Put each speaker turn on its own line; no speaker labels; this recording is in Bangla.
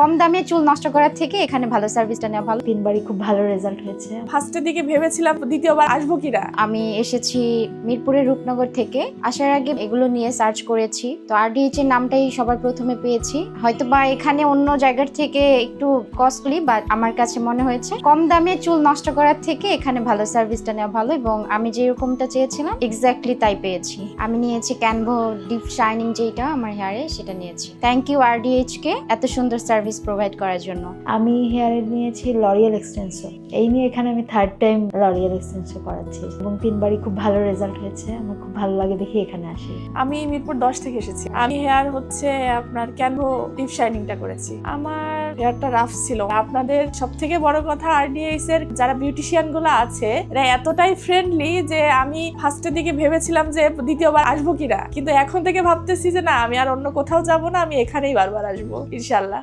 কম দামে চুল নষ্ট করার থেকে এখানে ভালো সার্ভিসটা নেওয়া ভালো।
3বারই খুব ভালো রেজাল্ট হয়েছে।
ফার্স্টের দিকে ভেবেছিলাম দ্বিতীয়বার আসবো কিনা।
আমি এসেছি মিরপুরের রূপনগর থেকে। আসার আগে এগুলো নিয়ে সার্চ করেছি, তো আরডিএইচ এর নামটাই সবার প্রথমে পেয়েছি। হয়তোবা এখানে অন্য জায়গার থেকে একটু কস্টলি, বাট আমার কাছে মনে হয়েছে কম দামে চুল নষ্ট করার থেকে এখানে ভালো সার্ভিসটা নেওয়া ভালো, এবং আমি যেরকমটা চেয়েছিলাম এক্স্যাক্টলি তাই পেয়েছি। আমি নিয়েছি ক্যানভো ডিপ শাইনিং, যেটা আমার হেয়ারে সেটা নিয়েছি। থ্যাংক ইউ আরডিএইচ কে এত সুন্দর সার্ভিস প্রোভাইড করার জন্য।
আমি হেয়ারে নিয়েছি লরিয়াল এক্সটেনসো। এই নিয়ে এখানে আমি 3rd টাইম লরিয়াল এক্সটেনসো করাচ্ছি এবং 3বারই খুব ভালো রেজাল্ট হয়েছে। আমার খুব ভালো লাগে দেখি এখানে আসি।
আমি মিরপুর 10 থেকে এসেছি। আমি হেয়ার হচ্ছে আপনার ক্যানভো ডিপ শাইনিংটা করেছি। আমার হেয়ারটা রাফ ছিল। আপনাদের সব থেকে বড় কথা আরডিএইচ এর যারা বিউটিশিয়ান গুলো আছে এরা এতটাই ফ্রেন্ডলি যে আমি ফার্স্টের দিকে ভেবেছিলাম যে দ্বিতীয়বার আসবো কিনা, কিন্তু এখন থেকে ভাবতেছি যে না, আমি আর অন্য কোথাও যাব না, আমি এখানেই বারবার আসবো ইনশাল্লাহ।